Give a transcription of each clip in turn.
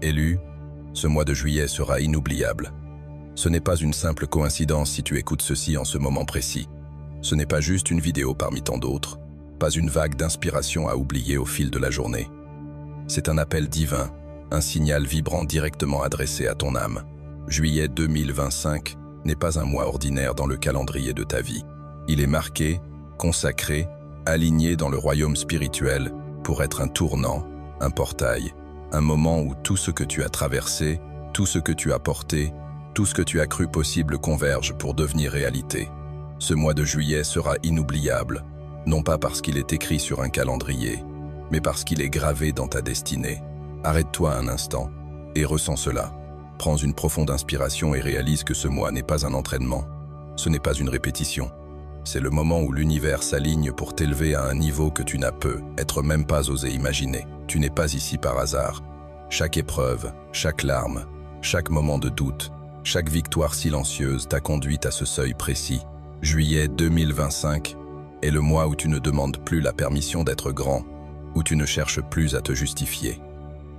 Élu, ce mois de juillet sera inoubliable. Ce n'est pas une simple coïncidence si tu écoutes ceci en ce moment précis. Ce n'est pas juste une vidéo parmi tant d'autres, pas une vague d'inspiration à oublier au fil de la journée. C'est un appel divin, un signal vibrant directement adressé à ton âme. Juillet 2025 n'est pas un mois ordinaire dans le calendrier de ta vie. Il est marqué, consacré, aligné dans le royaume spirituel pour être un tournant, un portail, un moment où tout ce que tu as traversé, tout ce que tu as porté, tout ce que tu as cru possible converge pour devenir réalité. Ce mois de juillet sera inoubliable, non pas parce qu'il est écrit sur un calendrier, mais parce qu'il est gravé dans ta destinée. Arrête-toi un instant et ressens cela. Prends une profonde inspiration et réalise que ce mois n'est pas un entraînement. Ce n'est pas une répétition. C'est le moment où l'univers s'aligne pour t'élever à un niveau que tu n'as peut-être même pas osé imaginer. Tu n'es pas ici par hasard. Chaque épreuve, chaque larme, chaque moment de doute, chaque victoire silencieuse t'a conduite à ce seuil précis. Juillet 2025 est le mois où tu ne demandes plus la permission d'être grand, où tu ne cherches plus à te justifier.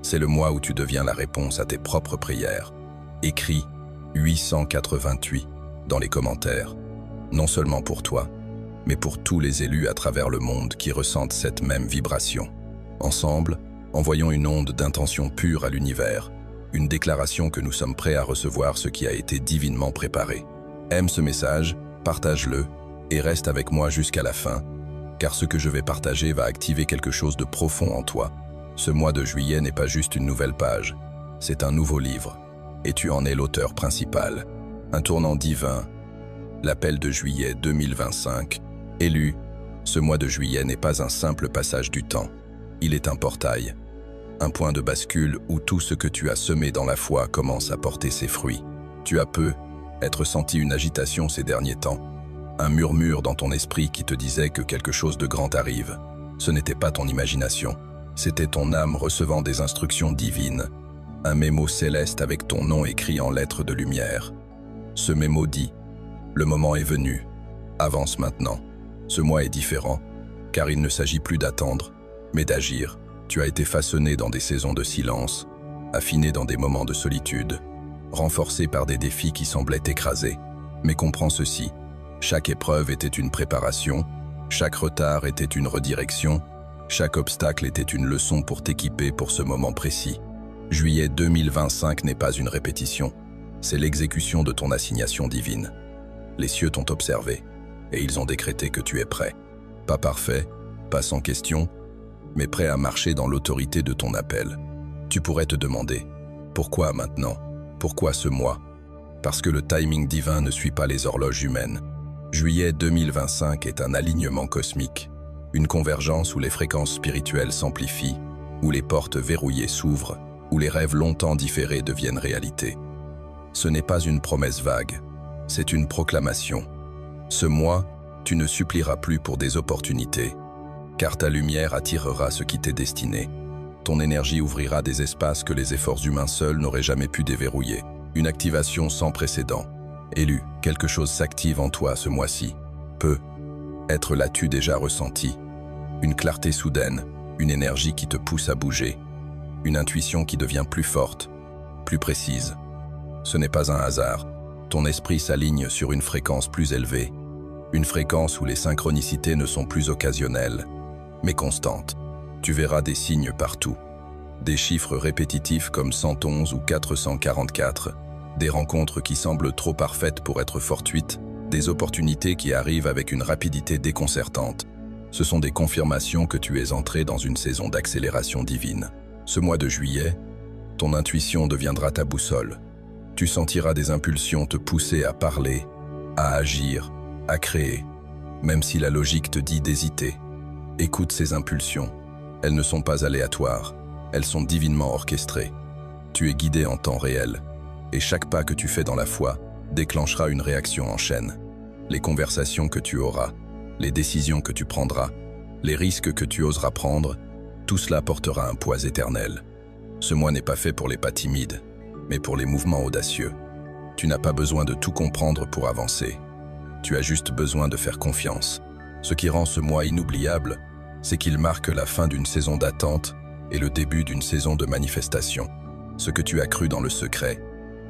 C'est le mois où tu deviens la réponse à tes propres prières. Écris 888 dans les commentaires, non seulement pour toi, mais pour tous les élus à travers le monde qui ressentent cette même vibration. Ensemble, envoyons une onde d'intention pure à l'univers, une déclaration que nous sommes prêts à recevoir ce qui a été divinement préparé. Aime ce message, partage-le et reste avec moi jusqu'à la fin, car ce que je vais partager va activer quelque chose de profond en toi. Ce mois de juillet n'est pas juste une nouvelle page, c'est un nouveau livre, et tu en es l'auteur principal. Un tournant divin, l'appel de juillet 2025. Élu, ce mois de juillet n'est pas un simple passage du temps, il est un portail, un point de bascule où tout ce que tu as semé dans la foi commence à porter ses fruits. Tu as peut-être senti une agitation ces derniers temps, un murmure dans ton esprit qui te disait que quelque chose de grand arrive. Ce n'était pas ton imagination. C'était ton âme recevant des instructions divines, un mémo céleste avec ton nom écrit en lettres de lumière. Ce mémo dit « Le moment est venu, avance maintenant. Ce mois est différent, car il ne s'agit plus d'attendre, mais d'agir. Tu as été façonné dans des saisons de silence, affiné dans des moments de solitude, renforcé par des défis qui semblaient t'écraser. Mais comprends ceci, chaque épreuve était une préparation, chaque retard était une redirection, chaque obstacle était une leçon pour t'équiper pour ce moment précis. Juillet 2025 n'est pas une répétition, c'est l'exécution de ton assignation divine. Les cieux t'ont observé, et ils ont décrété que tu es prêt. Pas parfait, pas sans question, mais prêt à marcher dans l'autorité de ton appel. Tu pourrais te demander, pourquoi maintenant? Pourquoi ce mois? Parce que le timing divin ne suit pas les horloges humaines. Juillet 2025 est un alignement cosmique. Une convergence où les fréquences spirituelles s'amplifient, où les portes verrouillées s'ouvrent, où les rêves longtemps différés deviennent réalité. Ce n'est pas une promesse vague, c'est une proclamation. Ce mois, tu ne supplieras plus pour des opportunités, car ta lumière attirera ce qui t'est destiné. Ton énergie ouvrira des espaces que les efforts humains seuls n'auraient jamais pu déverrouiller. Une activation sans précédent. Élu, quelque chose s'active en toi ce mois-ci. Peut-être l'as-tu déjà ressenti. Une clarté soudaine, une énergie qui te pousse à bouger, une intuition qui devient plus forte, plus précise. Ce n'est pas un hasard. Ton esprit s'aligne sur une fréquence plus élevée, une fréquence où les synchronicités ne sont plus occasionnelles, mais constantes. Tu verras des signes partout, des chiffres répétitifs comme 111 ou 444, des rencontres qui semblent trop parfaites pour être fortuites, des opportunités qui arrivent avec une rapidité déconcertante. Ce sont des confirmations que tu es entré dans une saison d'accélération divine. Ce mois de juillet, ton intuition deviendra ta boussole. Tu sentiras des impulsions te pousser à parler, à agir, à créer, même si la logique te dit d'hésiter. Écoute ces impulsions. Elles ne sont pas aléatoires, elles sont divinement orchestrées. Tu es guidé en temps réel, et chaque pas que tu fais dans la foi déclenchera une réaction en chaîne. Les conversations que tu auras, les décisions que tu prendras, les risques que tu oseras prendre, tout cela portera un poids éternel. Ce mois n'est pas fait pour les pas timides, mais pour les mouvements audacieux. Tu n'as pas besoin de tout comprendre pour avancer. Tu as juste besoin de faire confiance. Ce qui rend ce mois inoubliable, c'est qu'il marque la fin d'une saison d'attente et le début d'une saison de manifestation. Ce que tu as cru dans le secret,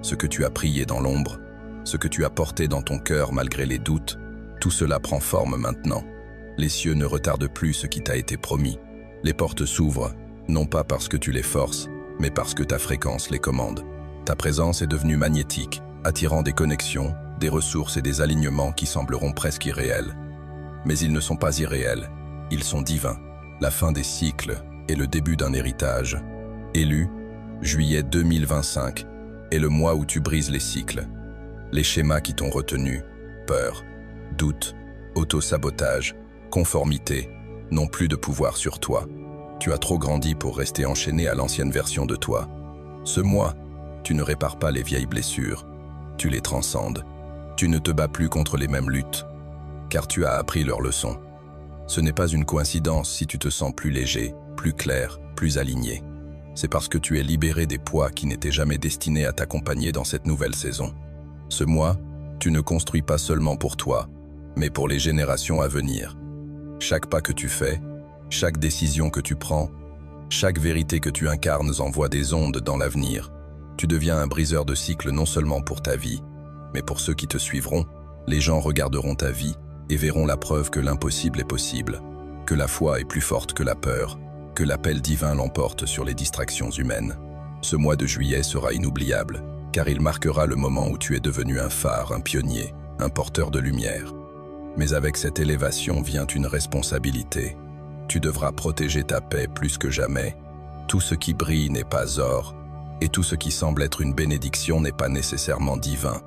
ce que tu as prié dans l'ombre, ce que tu as porté dans ton cœur malgré les doutes, tout cela prend forme maintenant. Les cieux ne retardent plus ce qui t'a été promis. Les portes s'ouvrent, non pas parce que tu les forces, mais parce que ta fréquence les commande. Ta présence est devenue magnétique, attirant des connexions, des ressources et des alignements qui sembleront presque irréels. Mais ils ne sont pas irréels, ils sont divins. La fin des cycles est le début d'un héritage. Élu, juillet 2025, est le mois où tu brises les cycles. Les schémas qui t'ont retenu, peur, doute, auto-sabotage, conformité, n'ont plus de pouvoir sur toi. Tu as trop grandi pour rester enchaîné à l'ancienne version de toi. Ce mois, tu ne répares pas les vieilles blessures, tu les transcendes. Tu ne te bats plus contre les mêmes luttes, car tu as appris leur leçon. Ce n'est pas une coïncidence si tu te sens plus léger, plus clair, plus aligné. C'est parce que tu es libéré des poids qui n'étaient jamais destinés à t'accompagner dans cette nouvelle saison. Ce mois, tu ne construis pas seulement pour toi, mais pour les générations à venir. Chaque pas que tu fais, chaque décision que tu prends, chaque vérité que tu incarnes envoie des ondes dans l'avenir. Tu deviens un briseur de cycles non seulement pour ta vie, mais pour ceux qui te suivront. Les gens regarderont ta vie et verront la preuve que l'impossible est possible, que la foi est plus forte que la peur, que l'appel divin l'emporte sur les distractions humaines. Ce mois de juillet sera inoubliable, car il marquera le moment où tu es devenu un phare, un pionnier, un porteur de lumière. Mais avec cette élévation vient une responsabilité. Tu devras protéger ta paix plus que jamais. Tout ce qui brille n'est pas or, et tout ce qui semble être une bénédiction n'est pas nécessairement divin.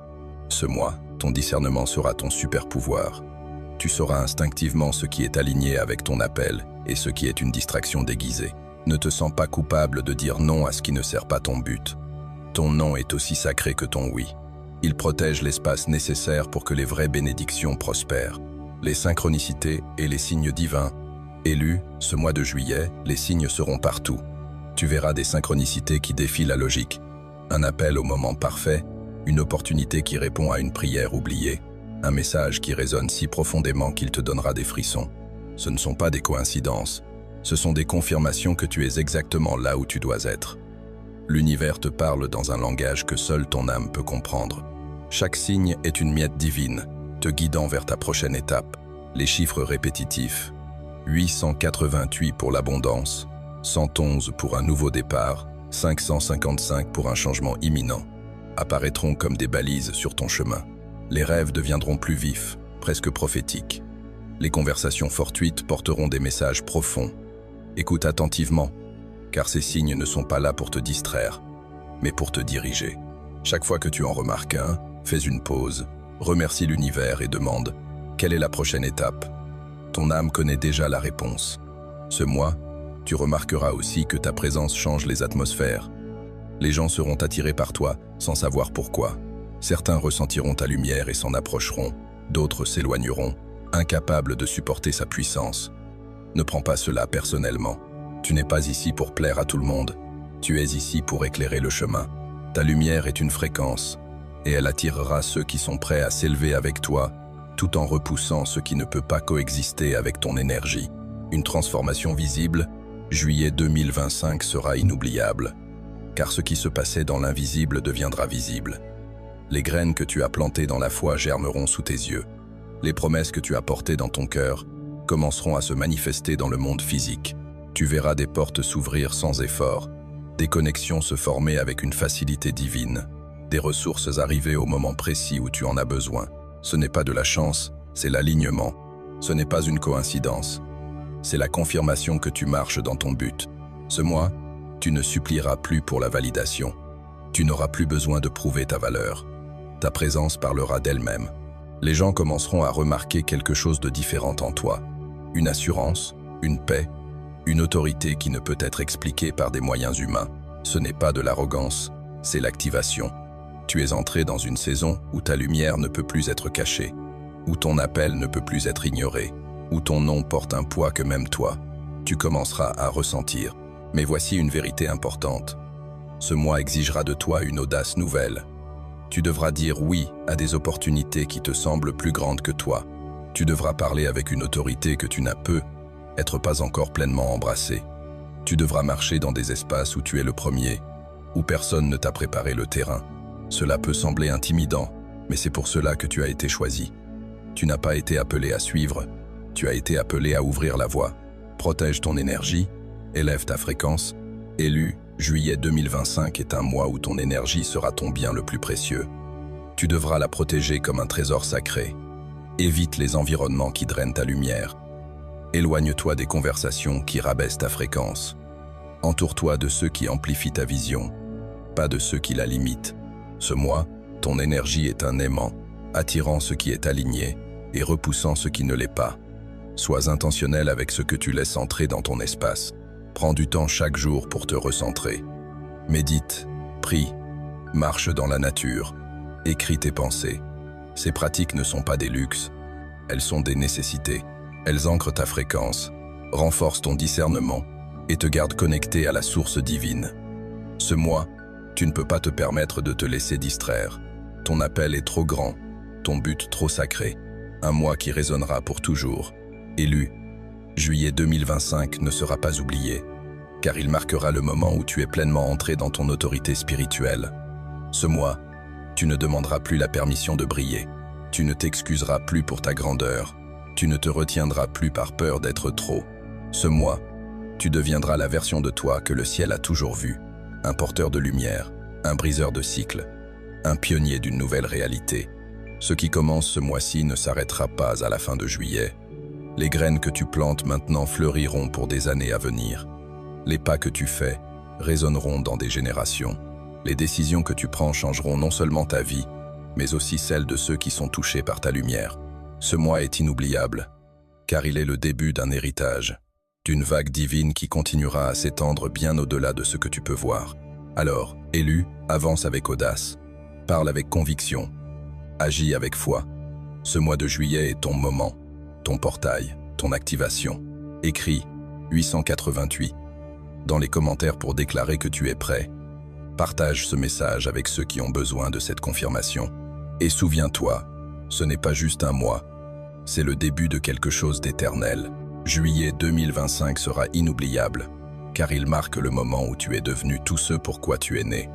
Ce mois, ton discernement sera ton super pouvoir. Tu sauras instinctivement ce qui est aligné avec ton appel et ce qui est une distraction déguisée. Ne te sens pas coupable de dire non à ce qui ne sert pas ton but. Ton non est aussi sacré que ton oui. Il protège l'espace nécessaire pour que les vraies bénédictions prospèrent. Les synchronicités et les signes divins. Élu, ce mois de juillet, les signes seront partout. Tu verras des synchronicités qui défient la logique. Un appel au moment parfait, une opportunité qui répond à une prière oubliée, un message qui résonne si profondément qu'il te donnera des frissons. Ce ne sont pas des coïncidences, ce sont des confirmations que tu es exactement là où tu dois être. L'univers te parle dans un langage que seule ton âme peut comprendre. Chaque signe est une miette divine, te guidant vers ta prochaine étape. Les chiffres répétitifs, 888 pour l'abondance, 111 pour un nouveau départ, 555 pour un changement imminent, apparaîtront comme des balises sur ton chemin. Les rêves deviendront plus vifs, presque prophétiques. Les conversations fortuites porteront des messages profonds. Écoute attentivement, car ces signes ne sont pas là pour te distraire, mais pour te diriger. Chaque fois que tu en remarques un, fais une pause, remercie l'univers et demande « Quelle est la prochaine étape ?» Ton âme connaît déjà la réponse. Ce mois, tu remarqueras aussi que ta présence change les atmosphères. Les gens seront attirés par toi sans savoir pourquoi. Certains ressentiront ta lumière et s'en approcheront, d'autres s'éloigneront, incapables de supporter sa puissance. Ne prends pas cela personnellement. Tu n'es pas ici pour plaire à tout le monde. Tu es ici pour éclairer le chemin. Ta lumière est une fréquence, et elle attirera ceux qui sont prêts à s'élever avec toi, tout en repoussant ce qui ne peut pas coexister avec ton énergie. Une transformation visible, juillet 2025 sera inoubliable, car ce qui se passait dans l'invisible deviendra visible. Les graines que tu as plantées dans la foi germeront sous tes yeux. Les promesses que tu as portées dans ton cœur commenceront à se manifester dans le monde physique. Tu verras des portes s'ouvrir sans effort, des connexions se former avec une facilité divine, des ressources arriver au moment précis où tu en as besoin. Ce n'est pas de la chance, c'est l'alignement. Ce n'est pas une coïncidence. C'est la confirmation que tu marches dans ton but. Ce mois, tu ne supplieras plus pour la validation. Tu n'auras plus besoin de prouver ta valeur. Ta présence parlera d'elle-même. Les gens commenceront à remarquer quelque chose de différent en toi. Une assurance, une paix, une autorité qui ne peut être expliquée par des moyens humains. Ce n'est pas de l'arrogance, c'est l'activation. Tu es entré dans une saison où ta lumière ne peut plus être cachée, où ton appel ne peut plus être ignoré, où ton nom porte un poids que même toi, tu commenceras à ressentir. Mais voici une vérité importante. Ce mois exigera de toi une audace nouvelle. Tu devras dire oui à des opportunités qui te semblent plus grandes que toi. Tu devras parler avec une autorité que tu n'as être pas encore pleinement embrassé. Tu devras marcher dans des espaces où tu es le premier, où personne ne t'a préparé le terrain. Cela peut sembler intimidant, mais c'est pour cela que tu as été choisi. Tu n'as pas été appelé à suivre, tu as été appelé à ouvrir la voie. Protège ton énergie, élève ta fréquence. Élu, juillet 2025 est un mois où ton énergie sera ton bien le plus précieux. Tu devras la protéger comme un trésor sacré. Évite les environnements qui drainent ta lumière. Éloigne-toi des conversations qui rabaissent ta fréquence. Entoure-toi de ceux qui amplifient ta vision, pas de ceux qui la limitent. Ce mois, ton énergie est un aimant, attirant ce qui est aligné et repoussant ce qui ne l'est pas. Sois intentionnel avec ce que tu laisses entrer dans ton espace. Prends du temps chaque jour pour te recentrer. Médite, prie, marche dans la nature, écris tes pensées. Ces pratiques ne sont pas des luxes, elles sont des nécessités. Elles ancrent ta fréquence, renforcent ton discernement et te gardent connecté à la source divine. Ce mois, tu ne peux pas te permettre de te laisser distraire. Ton appel est trop grand, ton but trop sacré. Un mois qui résonnera pour toujours. Élu, juillet 2025 ne sera pas oublié, car il marquera le moment où tu es pleinement entré dans ton autorité spirituelle. Ce mois, tu ne demanderas plus la permission de briller. Tu ne t'excuseras plus pour ta grandeur. Tu ne te retiendras plus par peur d'être trop. Ce mois, tu deviendras la version de toi que le ciel a toujours vue. Un porteur de lumière, un briseur de cycles, un pionnier d'une nouvelle réalité. Ce qui commence ce mois-ci ne s'arrêtera pas à la fin de juillet. Les graines que tu plantes maintenant fleuriront pour des années à venir. Les pas que tu fais résonneront dans des générations. Les décisions que tu prends changeront non seulement ta vie, mais aussi celle de ceux qui sont touchés par ta lumière. Ce mois est inoubliable, car il est le début d'un héritage, d'une vague divine qui continuera à s'étendre bien au-delà de ce que tu peux voir. Alors, élu, avance avec audace, parle avec conviction, agis avec foi. Ce mois de juillet est ton moment, ton portail, ton activation. Écris 888 dans les commentaires pour déclarer que tu es prêt. Partage ce message avec ceux qui ont besoin de cette confirmation. Et souviens-toi, ce n'est pas juste un mois, c'est le début de quelque chose d'éternel. Juillet 2025 sera inoubliable, car il marque le moment où tu es devenu tout ce pour quoi tu es né.